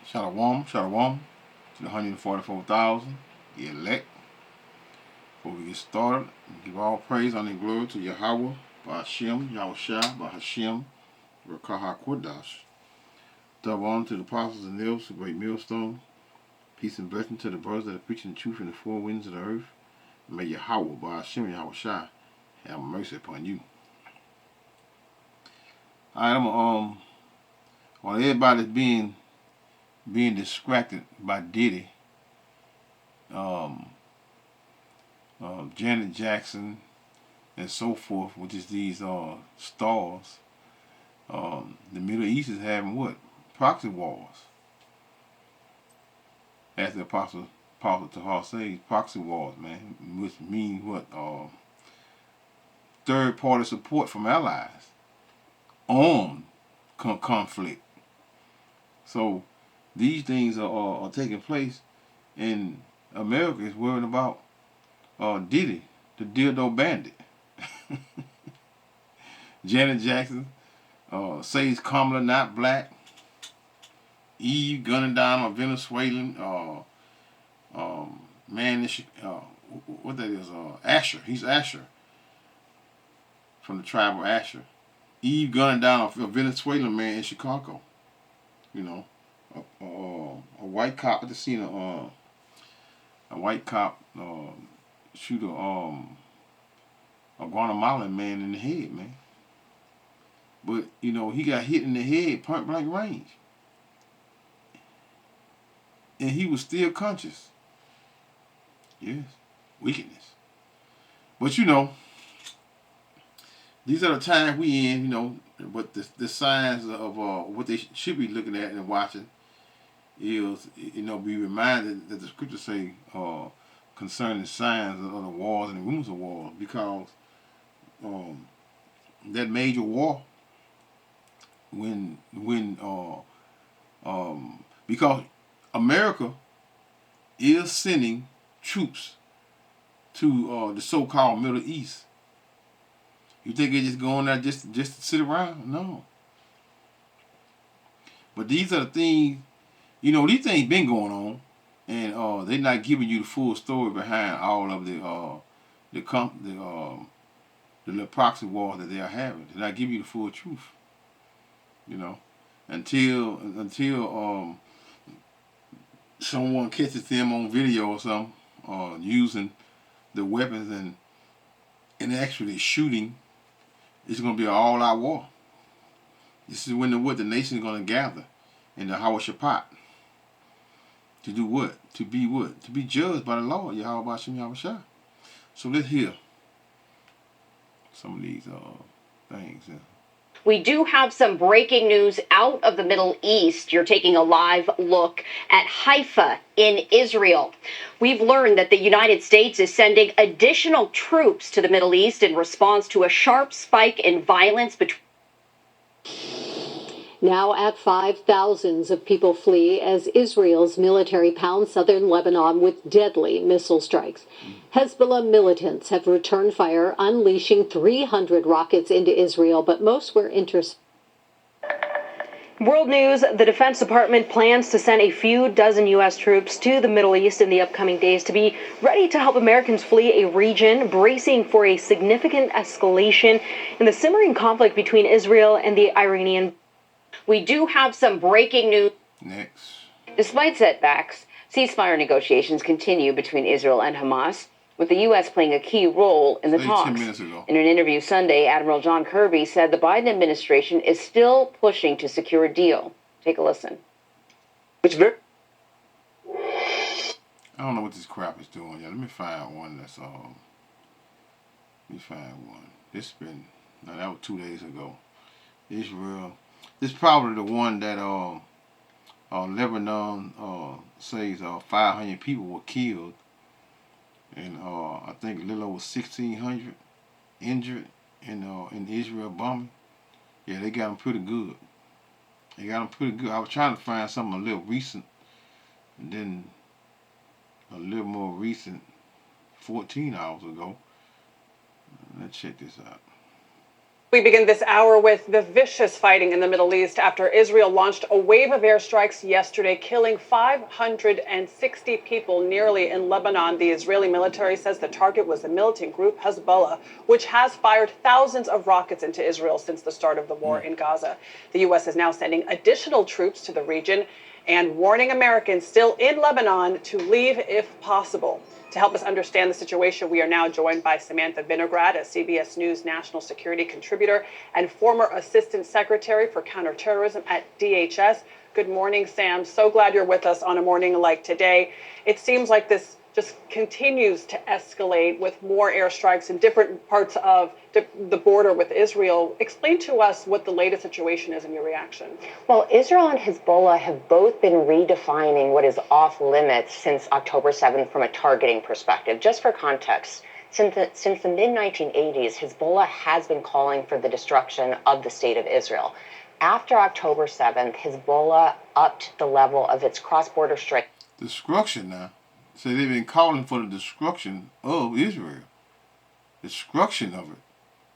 Shalom, shalom to the 144,000 elect. Before we get started, we give all praise, honor, and glory to Yahweh, Ba'ashem, Yahushua, Ba'ashem, Rakaha Kodash. Double honor to the apostles and nails, the great millstone. Peace and blessing to the brothers that are preaching the truth in the four winds of the earth. And may Yahweh, Ba'ashem, Yahushua, have mercy upon you. Alright, while everybody's being distracted by Diddy, Janet Jackson, and so forth, which is these stars. The Middle East is having what? Proxy wars. As the Apostle Tahar says, proxy wars, man, which mean what? Third-party support from allies on conflict. So these things are taking place, and America is worried about Diddy, the dildo bandit. Janet Jackson says Kamala not black. Eve gunning down a Venezuelan man. What that is? Asher. He's Asher from the tribe of Asher. Eve gunning down a Venezuelan man in Chicago. You know, a white cop. I just seen a white cop shoot a Guatemalan man in the head, man. But you know, he got hit in the head, point blank range, and he was still conscious. Yes, wickedness. But you know, these are the times we in. You know, but the signs of what they should be looking at and watching is, you know, be reminded that the scriptures say concerning signs of the wars and the rumors of wars, because that major war, because America is sending troops to the so-called Middle East. You think they're just going there just to sit around? No. But these are the things, you know, these things been going on, and they're not giving you the full story behind all of the little proxy wars that they are having. They're not giving you the full truth. You know, until someone catches them on video or something, using the weapons and actually shooting, it's going to be an all-out war. This is when the nation is going to gather in the Hawashapat. To do what? To be what? To be judged by the Lord, Yahweh Ba'ashem Yahushua. So let's hear some of these things. We do have some breaking news out of the Middle East. You're taking a live look at Haifa in Israel. We've learned that the United States is sending additional troops to the Middle East in response to a sharp spike in violence between. Now at 5, thousands of people flee as Israel's military pounds southern Lebanon with deadly missile strikes. Hezbollah militants have returned fire, unleashing 300 rockets into Israel, but most were intercepted. World news, the Defense Department plans to send a few dozen U.S. troops to the Middle East in the upcoming days to be ready to help Americans flee a region bracing for a significant escalation in the simmering conflict between Israel and the Iranian. We do have some breaking news. Next. Despite setbacks, ceasefire negotiations continue between Israel and Hamas, with the U.S. playing a key role in the talks. 10 minutes ago. In an interview Sunday, Admiral John Kirby said the Biden administration is still pushing to secure a deal. Take a listen. I don't know what this crap is doing. Let me find one that's Let me find one. That was 2 days ago. Israel. This is probably the one that Lebanon says 500 people were killed, and I think a little over 1,600 injured in Israel bombing. Yeah, they got them pretty good. I was trying to find something a little recent, and then a little more recent, 14 hours ago. Let's check this out. We begin this hour with the vicious fighting in the Middle East after Israel launched a wave of airstrikes yesterday, killing 560 people nearly in Lebanon. The Israeli military says the target was the militant group Hezbollah, which has fired thousands of rockets into Israel since the start of the war in Gaza. The U.S. is now sending additional troops to the region and warning Americans still in Lebanon to leave if possible. To help us understand the situation, we are now joined by Samantha Vinograd, a CBS News national security contributor and former assistant secretary for counterterrorism at DHS. Good morning, Sam. So glad you're with us on a morning like today. It seems like this just continues to escalate with more airstrikes in different parts of the border with Israel. Explain to us what the latest situation is in your reaction. Well, Israel and Hezbollah have both been redefining what is off limits since October 7th from a targeting perspective. Just for context, since the mid-1980s, Hezbollah has been calling for the destruction of the state of Israel. After October 7th, Hezbollah upped the level of its cross-border strike. Destruction now. So they've been calling for the destruction of Israel. Destruction of it.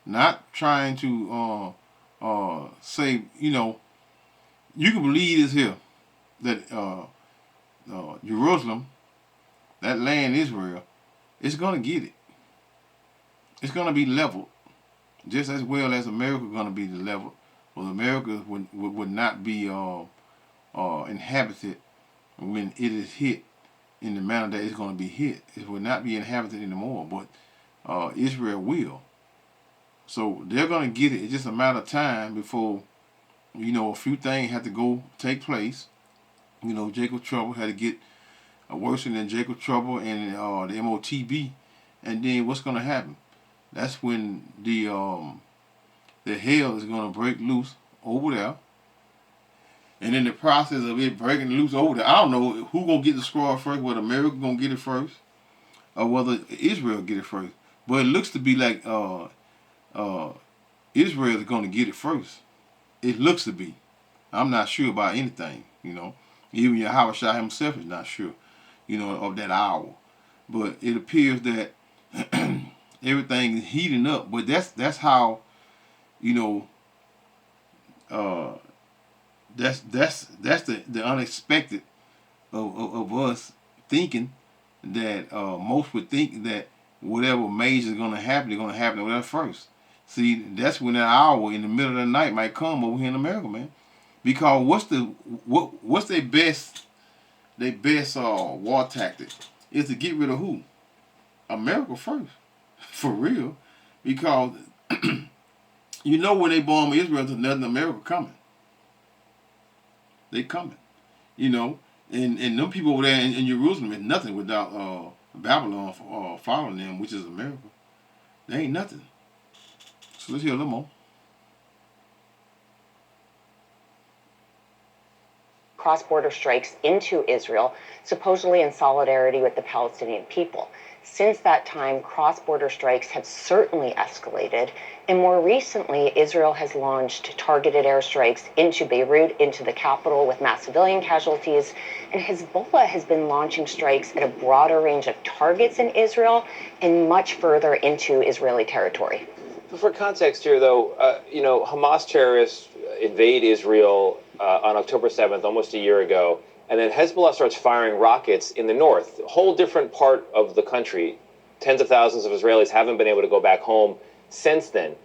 Not trying to say, you can believe this here, that Jerusalem, that land Israel, is going to get it. It's going to be leveled, just as well as America is going to be leveled. Well, America would not be inhabited when it is hit in the manner that it's going to be hit. It will not be inhabited anymore, but Israel will. So they're going to get it. It's just a matter of time before, a few things have to take place. Jacob Trouble had to get worse than Jacob Trouble and the MOTB. And then what's going to happen? That's when the hell is going to break loose over there. And in the process of it breaking loose over there, I don't know who going to get the scroll first, whether America going to get it first or whether Israel get it first. But it looks to be like Israel is going to get it first. It looks to be. I'm not sure about anything, Even Yahushua himself is not sure, of that hour. But it appears that everything is heating up. But that's how, that's the unexpected of us thinking that most would think that whatever major is going to happen, they're going to happen over there first. See, that's when that hour in the middle of the night might come over here in America, man. Because what's their best war tactic is to get rid of who? America first, for real. Because when they bomb Israel, there's nothing America coming. They coming, and them people over there in Jerusalem is nothing without Babylon following them, which is America. They ain't nothing. So let's hear a little more. Cross-border strikes into Israel, supposedly in solidarity with the Palestinian people. Since that time, cross-border strikes have certainly escalated, and more recently, Israel has launched targeted airstrikes into Beirut, into the capital, with mass civilian casualties, and Hezbollah has been launching strikes at a broader range of targets in Israel and much further into Israeli territory. For context here, though, Hamas terrorists invade Israel on October 7th, almost a year ago, and then Hezbollah starts firing rockets in the north, a whole different part of the country. Tens of thousands of Israelis haven't been able to go back home since then.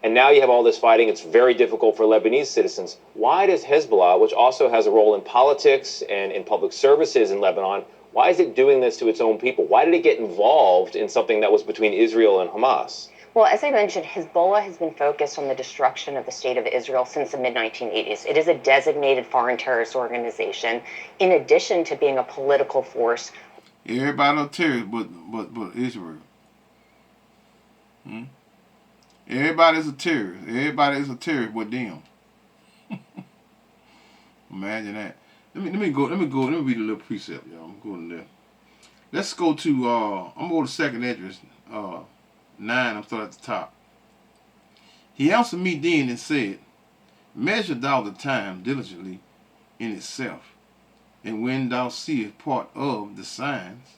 And now you have all this fighting. It's very difficult for Lebanese citizens. Why does Hezbollah, which also has a role in politics and in public services in Lebanon, why is it doing this to its own people? Why did it get involved in something that was between Israel and Hamas? Well, as I mentioned, Hezbollah has been focused on the destruction of the state of Israel since the mid-1980s. It is a designated foreign terrorist organization, in addition to being a political force. Everybody are terrorists, but Israel. Everybody's a terrorist. Everybody is a terrorist but them. Imagine that. Let me read a little precept, y'all. I'm going there. Let's go to I'm going to second address. 9, I'm starting at the top. He answered me then and said, Measure thou the time diligently in itself, and when thou seest part of the signs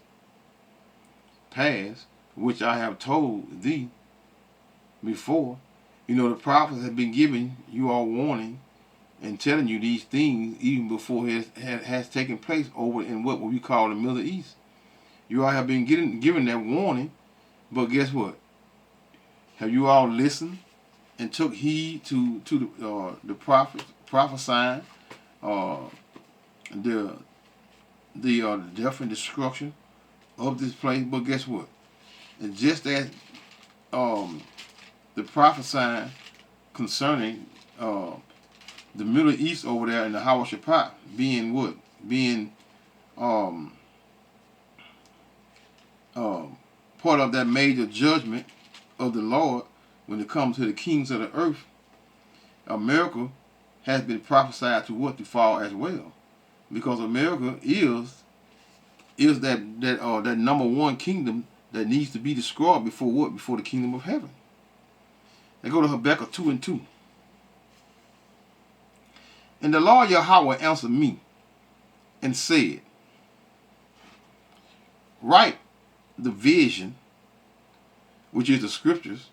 past, which I have told thee before, You know, the prophets have been giving you all warning and telling you these things even before it has taken place over in what we call the Middle East. You all have been given that warning, but guess what? Have you all listened and took heed to the prophets prophesying the death and destruction of this place? But guess what? And just as the prophesying concerning the Middle East over there in the Hawashaphat being what? Being part of that major judgment of the Lord when it comes to the kings of the earth. America has been prophesied to what? To fall as well. Because America is that number one kingdom that needs to be destroyed before what? Before the kingdom of heaven. They go to Habakkuk 2:2. And the Lord Yahweh answered me and said, write the vision, which is the scriptures,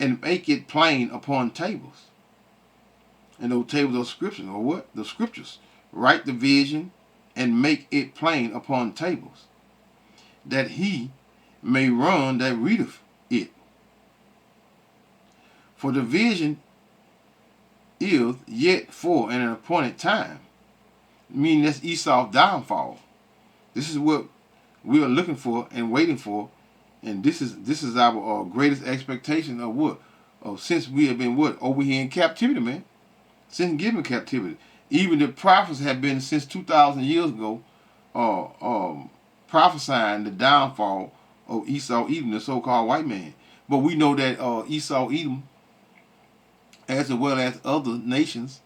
and make it plain upon tables. And those tables are scriptures, or what? The scriptures. Write the vision and make it plain upon tables, that he may run that readeth it. For the vision is yet for an appointed time. Meaning that's Esau's downfall. This is what we are looking for and waiting for, and this is our greatest expectation of what? Since we have been what? Over here in captivity, man. Since given captivity. Even the prophets have been since 2,000 years ago prophesying the downfall of Esau, Edom, the so-called white man. But we know that Esau, Edom, as well as other nations,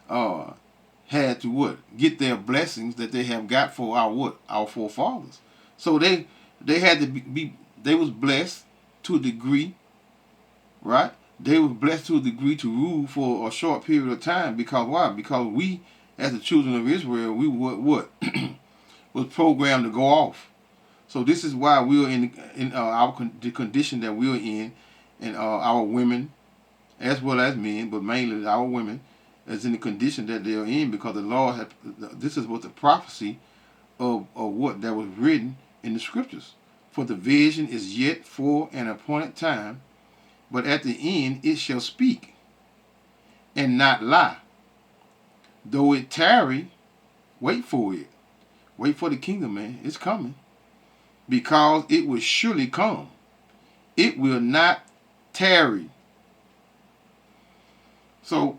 had to what? Get their blessings that they have got for our what? Our forefathers. So they had to be they was blessed to a degree, right? They were blessed to a degree to rule for a short period of time. Because why? Because we, as the children of Israel, we what was programmed to go off. So this is why we are in the condition that we are in, and our women, as well as men, but mainly our women, is in the condition that they are in, because the Lord had. This is what the prophecy of what that was written in the scriptures. For the vision is yet for an appointed time, but at the end it shall speak and not lie. Though it tarry, wait for it. Wait for the kingdom, man. It's coming. Because it will surely come. It will not tarry. So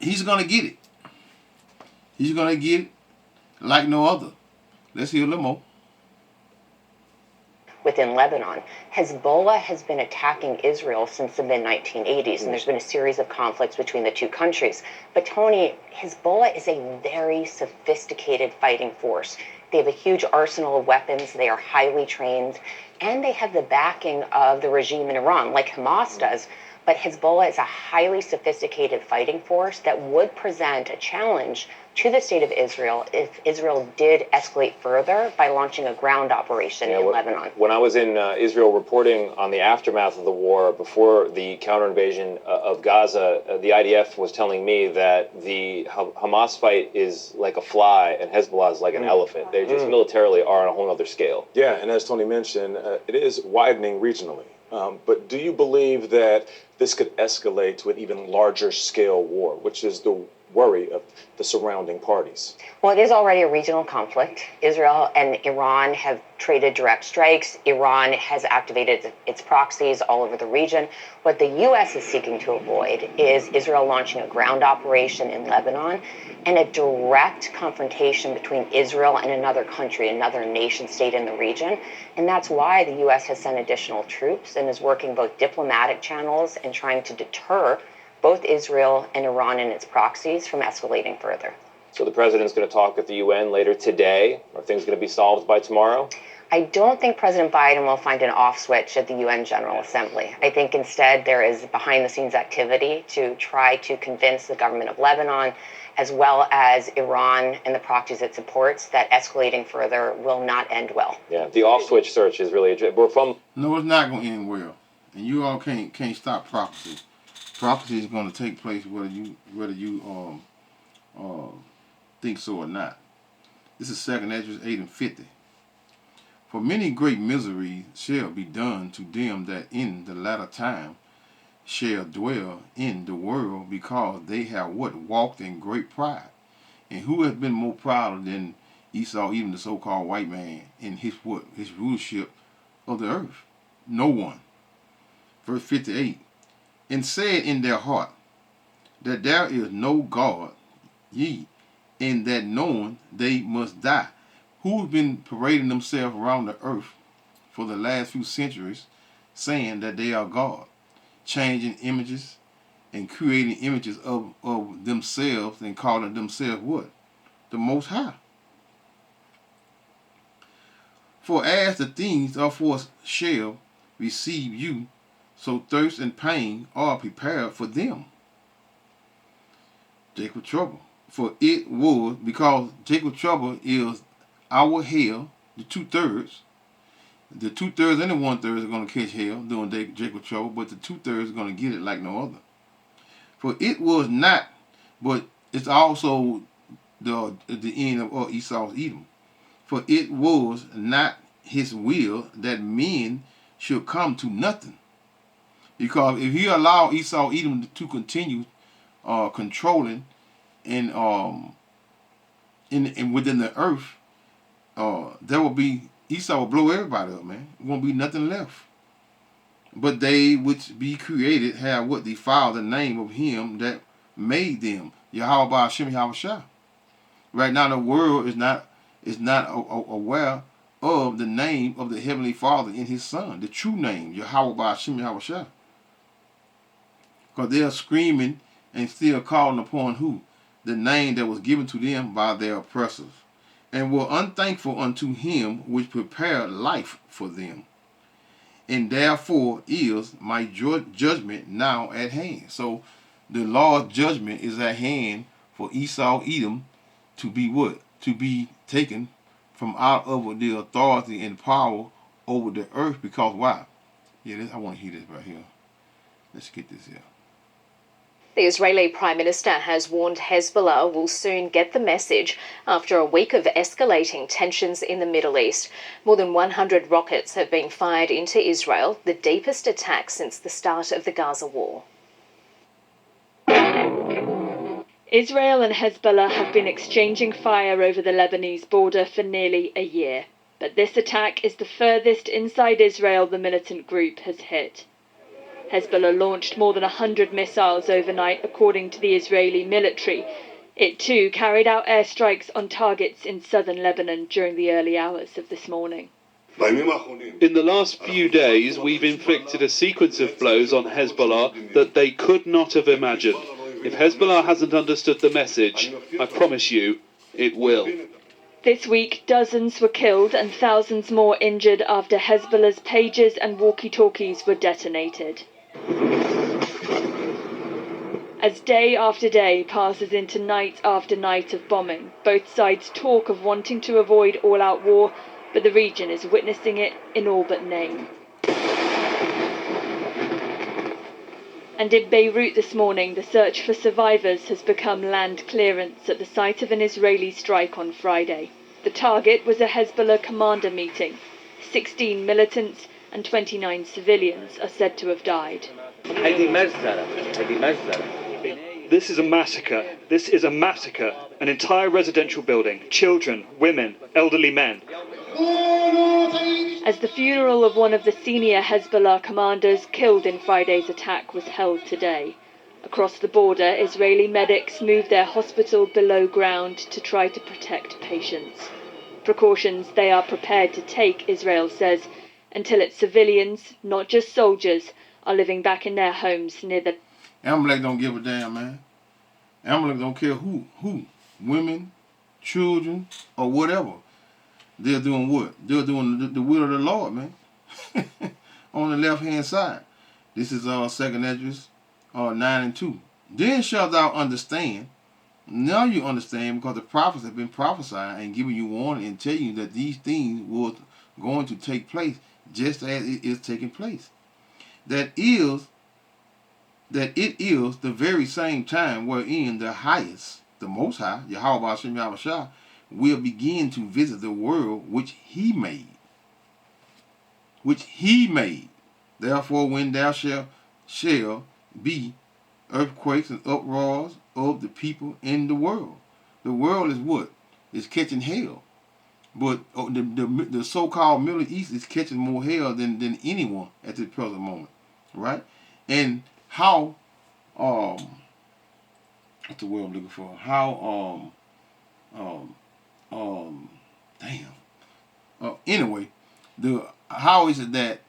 he's going to get it. He's going to get it like no other. Let's hear a little more. Within Lebanon, Hezbollah has been attacking Israel since the mid-1980s, and there's been a series of conflicts between the two countries. But Tony, Hezbollah is a very sophisticated fighting force. They have a huge arsenal of weapons, they are highly trained, and they have the backing of the regime in Iran, like Hamas does. But Hezbollah is a highly sophisticated fighting force that would present a challenge to the state of Israel if Israel did escalate further by launching a ground operation in Lebanon. When I was in Israel reporting on the aftermath of the war, before the counter-invasion of Gaza, the IDF was telling me that the Hamas fight is like a fly and Hezbollah is like an elephant. They just militarily are on a whole other scale. Yeah, and as Tony mentioned, it is widening regionally. But do you believe that this could escalate to an even larger scale war, which is the worry of the surrounding parties? Well, it is already a regional conflict. Israel and Iran have traded direct strikes. Iran has activated its proxies all over the region. What the U.S. is seeking to avoid is Israel launching a ground operation in Lebanon and a direct confrontation between Israel and another country, another nation state in the region. And that's why the U.S. has sent additional troops and is working both diplomatic channels and trying to deter both Israel and Iran and its proxies from escalating further. So the president's going to talk at the UN later today. Are things going to be solved by tomorrow? I don't think President Biden will find an off switch at the UN General Assembly. I think instead there is behind-the-scenes activity to try to convince the government of Lebanon, as well as Iran and the proxies it supports, that escalating further will not end well. Yeah, the off switch search is really. No, it's not going to end well. And you all can't stop prophecy. Prophecy is going to take place whether you think so or not. This is 2nd Esdras 8:50. For many great miseries shall be done to them that in the latter time shall dwell in the world, because they have walked in great pride. And who has been more proud than Esau, even the so-called white man, in his rulership of the earth? No one. Verse 58. And said in their heart that there is no God, ye, and that knowing they must die. Who's been parading themselves around the earth for the last few centuries, saying that they are God, changing images and creating images of themselves and calling themselves what? The Most High. For as the things of force shall receive you, so thirst and pain are prepared for them. Jacob trouble. For it was, because Jacob trouble is our hell, the 2/3. The 2/3 and the 1/3 are going to catch hell during Jacob trouble, but the 2/3 are going to get it like no other. For it was not, but it's also the end of Esau's Edom. For it was not his will that men should come to nothing. Because if he allowed Esau Edom to continue controlling and within the earth, there will be, Esau will blow everybody up, man. There won't be nothing left. But they which be created have what defile the name of him that made them. Yahweh Hashem Yahushua. Right now the world is not aware of the name of the Heavenly Father in His Son, the true name, Yahweh Hashem Yahushua. Because they are screaming and still calling upon who? The name that was given to them by their oppressors, and were unthankful unto him which prepared life for them. And therefore is my judgment now at hand. So the Lord's judgment is at hand for Esau Edom to be what? To be taken from out of the authority and power over the earth. Because why? Yeah, I want to hear this right here. Let's get this here. The Israeli Prime Minister has warned Hezbollah will soon get the message after a week of escalating tensions in the Middle East. More than 100 rockets have been fired into Israel, the deepest attack since the start of the Gaza war. Israel and Hezbollah have been exchanging fire over the Lebanese border for nearly a year. But this attack is the furthest inside Israel the militant group has hit. Hezbollah launched more than 100 missiles overnight, according to the Israeli military. It too carried out airstrikes on targets in southern Lebanon during the early hours of this morning. In the last few days, we've inflicted a sequence of blows on Hezbollah that they could not have imagined. If Hezbollah hasn't understood the message, I promise you, it will. This week, dozens were killed and thousands more injured after Hezbollah's pagers and walkie-talkies were detonated. As day after day passes into night after night of bombing, both sides talk of wanting to avoid all-out war, but the region is witnessing it in all but name. And in Beirut this morning, the search for survivors has become land clearance at the site of an Israeli strike on Friday. The target was a Hezbollah commander meeting. 16 militants and 29 civilians are said to have died. This is a massacre. This is a massacre. An entire residential building. Children, women, elderly men. As the funeral of one of the senior Hezbollah commanders killed in Friday's attack was held today. Across the border, Israeli medics moved their hospital below ground to try to protect patients. Precautions they are prepared to take, Israel says, until its civilians, not just soldiers, are living back in their homes near the... Amalek don't give a damn, man. Amalek don't care who. Women, children, or whatever. They're doing what? They're doing the will of the Lord, man. On the left-hand side. This is 2nd Esdras 9:2. Then shalt thou understand. Now you understand, because the prophets have been prophesying and giving you warning and telling you that these things were going to take place just as it is taking place. that it is the very same time wherein the highest, the Most High, Yahweh Hashem Yahushua, will begin to visit the world which he made. Which he made. Therefore, when there shall be earthquakes and uproars of the people in the world. The world is what? Is catching hell. But the so-called Middle East is catching more hell than anyone at this present moment. Right? And how, what's the word I'm looking for? How, anyway, how is it that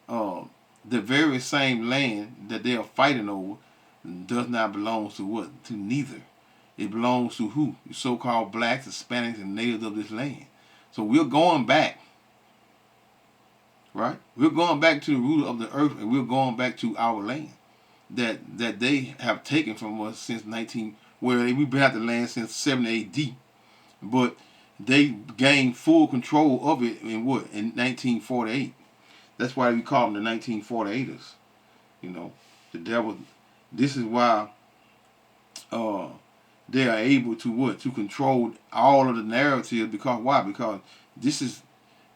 the very same land that they are fighting over does not belong to what? To neither. It belongs to who? The so-called blacks, Hispanics, and natives of this land. So we're going back, right? We're going back to the ruler of the earth, and we're going back to our land that they have taken from us since we've been at the land since 70 AD, but they gained full control of it in what? In 1948. That's why we call them the 1948ers. You know, the devil. This is why they are able to what? To control all of the narrative. Because why? Because this is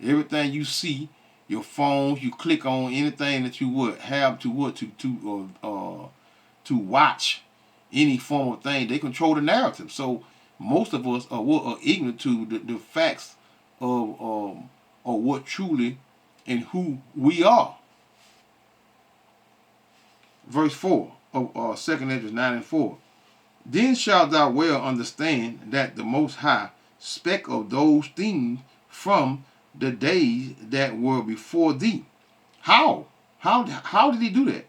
everything you see, your phones, you click on anything that you would have to what? To watch any form of thing. They control the narrative. So most of us are ignorant to the facts of what truly and who we are. Verse 4 of 2nd Ezra 9 and 4. Then shalt thou well understand that the Most High spake of those things from the days that were before thee. How? How did he do that?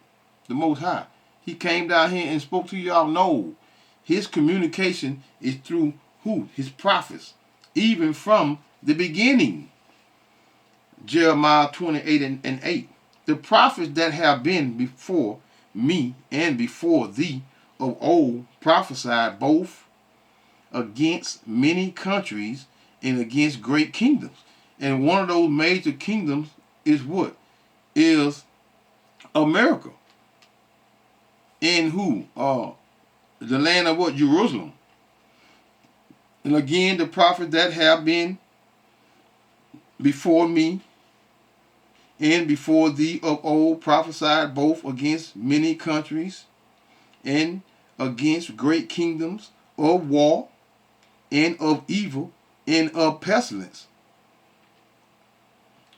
The Most High. He came down here and spoke to y'all? No. His communication is through who? His prophets. Even from the beginning. Jeremiah 28 and 8. The prophets that have been before me and before thee of old prophesied both against many countries and against great kingdoms. And one of those major kingdoms is what? Is America. And who? The land of what? Jerusalem. And again, the prophets that have been before me and before thee of old prophesied both against many countries and against great kingdoms of war and of evil and of pestilence.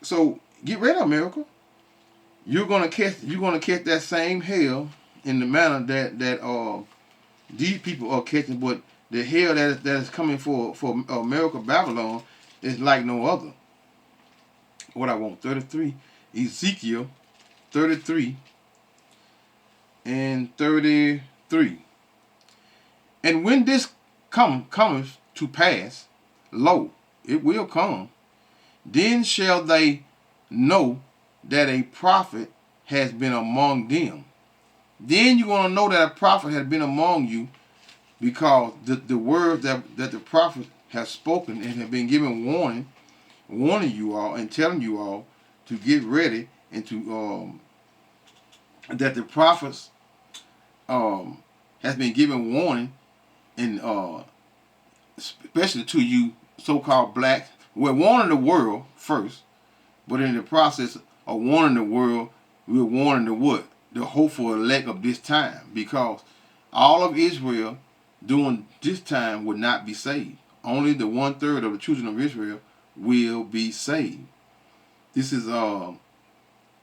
So get ready, America. You're gonna catch that same hell in the manner that these people are catching, but the hell that is coming for America, Babylon, is like no other. What I want, 33, Ezekiel 33 and 33. And when this cometh to pass, lo, it will come, then shall they know that a prophet has been among them. Then you're going to know that a prophet has been among you, because the words that the prophet has spoken and have been given warning you all and telling you all to get ready, and to that the prophets has been given warning, and especially to you so-called blacks. We're warning the world first, but in the process of warning the world, we're warning the what? The hopeful elect of this time, because all of Israel during this time would not be saved. Only the 1/3 of the children of Israel will be saved. This is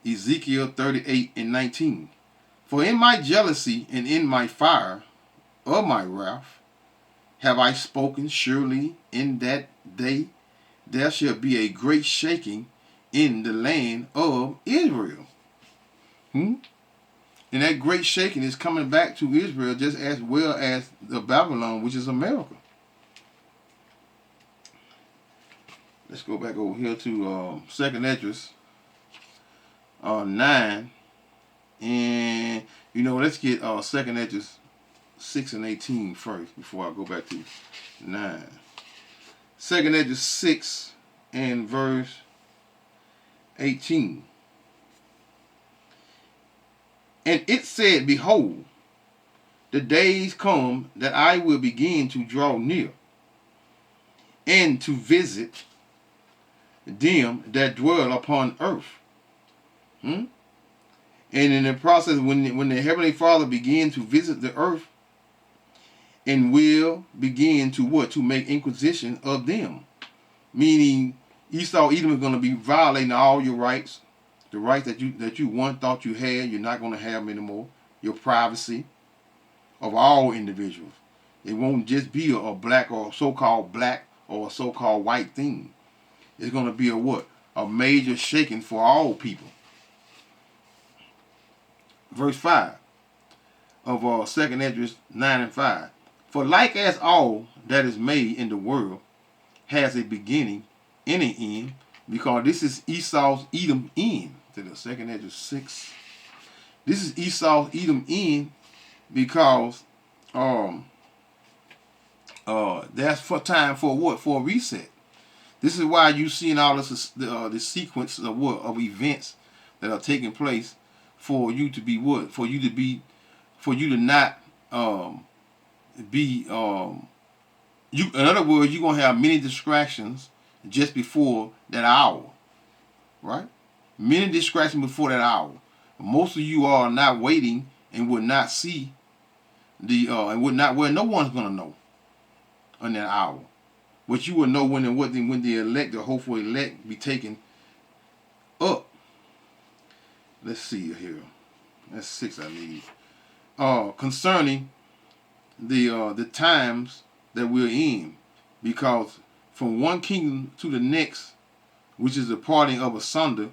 Ezekiel 38 and 19. For in my jealousy and in my fire of my wrath have I spoken, surely in that day there shall be a great shaking in the land of Israel. And that great shaking is coming back to Israel just as well as the Babylon, which is America. Let's go back over here to 2nd Ezra 9. And, let's get 2nd Ezra 6 and 18 first before I go back to 9. 2nd Ezra 6 and verse 18. And it said, Behold, the days come that I will begin to draw near and to visit them that dwell upon earth. Hmm? And in the process, when the Heavenly Father begins to visit the earth and will begin to what? To make inquisition of them. Meaning Esau, Edom is going to be violating all your rights. The rights that you once thought you had, you're not going to have them anymore. Your privacy of all individuals. It won't just be a black or so-called black or a so-called white thing. It's going to be a what? A major shaking for all people. Verse 5 of 2nd Esdras 9 and 5. For like as all that is made in the world has a beginning and an end, because this is Esau's Edom end. To the 2nd Esdras 6. This is Esau's Edom end because that's for time for what? For a reset. This is why you seeing all this the sequence of what? Of events that are taking place for you to be what? For you to not be you. In other words, you're gonna have many distractions just before that hour, right? Many distractions before that hour. Most of you are not waiting and would not see the and would not. Well, no one's gonna know in that hour. But you will know when the elect, the hopeful elect, be taken up. Let's see here. That's 6 I need. Concerning the times that we're in, because from one kingdom to the next, which is the parting of asunder,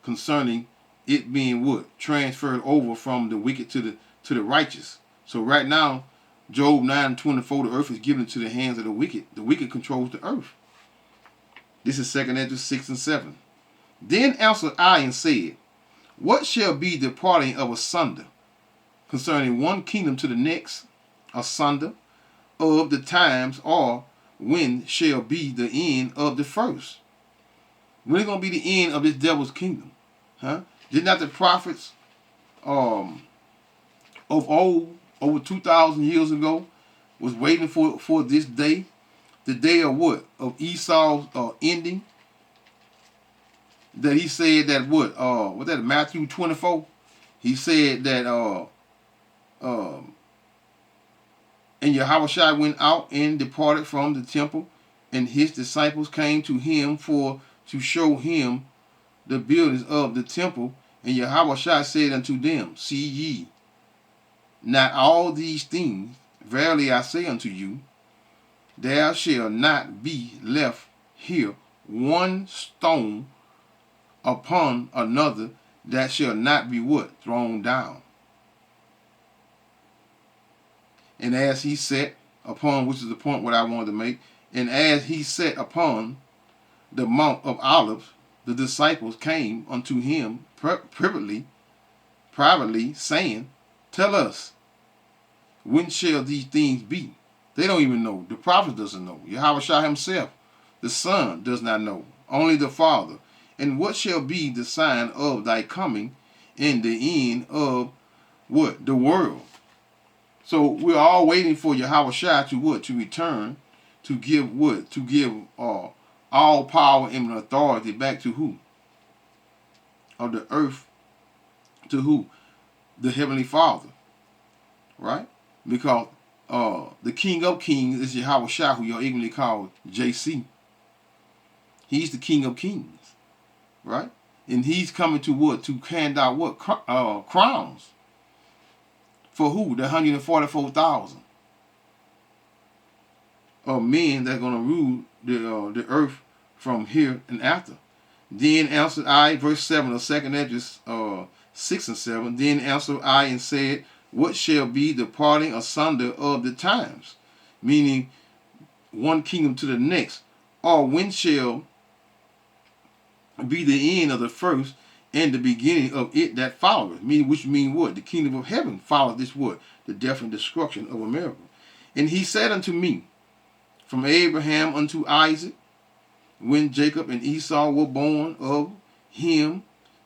concerning it being what? Transferred over from the wicked to the righteous. So right now, Job 9:24, the earth is given into the hands of the wicked. The wicked controls the earth. This is 2nd Esdras 6 and 7. Then answered I and said, What shall be the parting of asunder, concerning one kingdom to the next, asunder, of the times, or when shall be the end of the first? When is going to be the end of this devil's kingdom? Huh? Did not the prophets of old, over 2,000 years ago, was waiting for this day? The day of what? Of Esau's ending? That he said that what? Was that Matthew 24? He said that and Yahushua went out and departed from the temple, and his disciples came to him to show him the buildings of the temple. And Yahushua said unto them, See ye not all these things? Verily I say unto you, there shall not be left here one stone upon another that shall not be what? Thrown down. And as he sat upon, which is the point what I wanted to make, and as he sat upon the Mount of Olives, the disciples came unto him privately, saying, Tell us, when shall these things be? They don't even know. The prophet doesn't know. Yahushua himself, the Son, does not know. Only the Father. And what shall be the sign of thy coming and the end of what? The world. So we're all waiting for Yahushua to what? To return, to give what? To give all power and authority back to who? Of the earth to who? The Heavenly Father. Right? Because the King of Kings is Yahushua, who you're ignorantly called JC. He's the King of Kings. Right? And he's coming to what? To hand out what? Crowns. For who? The 144,000 of men that are going to rule the earth from here and after. Then answered I, verse 7 of 2nd Esdras 6 and 7. Then answered I and said, What shall be the parting asunder of the times? Meaning one kingdom to the next. Or when shall be the end of the first and the beginning of it that followeth? Meaning, which mean what? The kingdom of heaven followeth this what? The death and destruction of America. And he said unto me, From Abraham unto Isaac, when Jacob and Esau were born, of him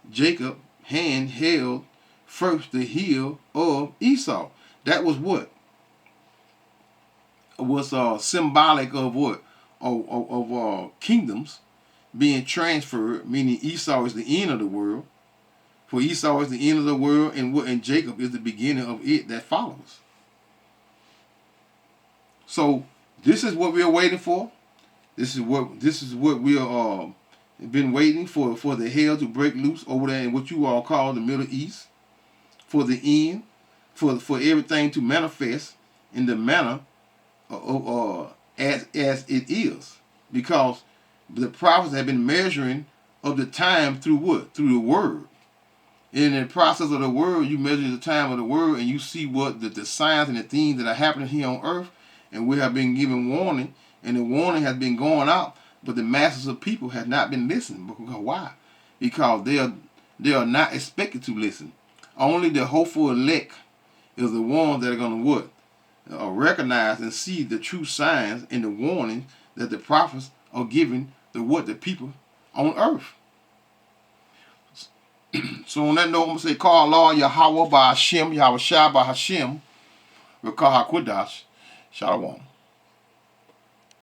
Jacob hand held first the hill of Esau. That was what? Was symbolic of what? Of kingdoms being transferred, meaning Esau is the end of the world. For Esau is the end of the world, and Jacob is the beginning of it that follows. So this is what we are waiting for. This is what we are been waiting for the hell to break loose over there in what you all call the Middle East, for the end, for everything to manifest in the manner as it is, because the prophets have been measuring of the time through what? Through the word. In the process of the word, you measure the time of the word, and you see what the signs and the things that are happening here on earth, and we have been given warning, and the warning has been going out, but the masses of people have not been listening. Because why? Because they are not expected to listen. Only the hopeful elect is the ones that are going to what? Recognize and see the true signs and the warnings that the prophets are giving the people on earth. So on that note, I'm going to say, call Allah Yahweh by Hashem, Yahweh Shah by Hashem, Rekah HaKodash, Shalom.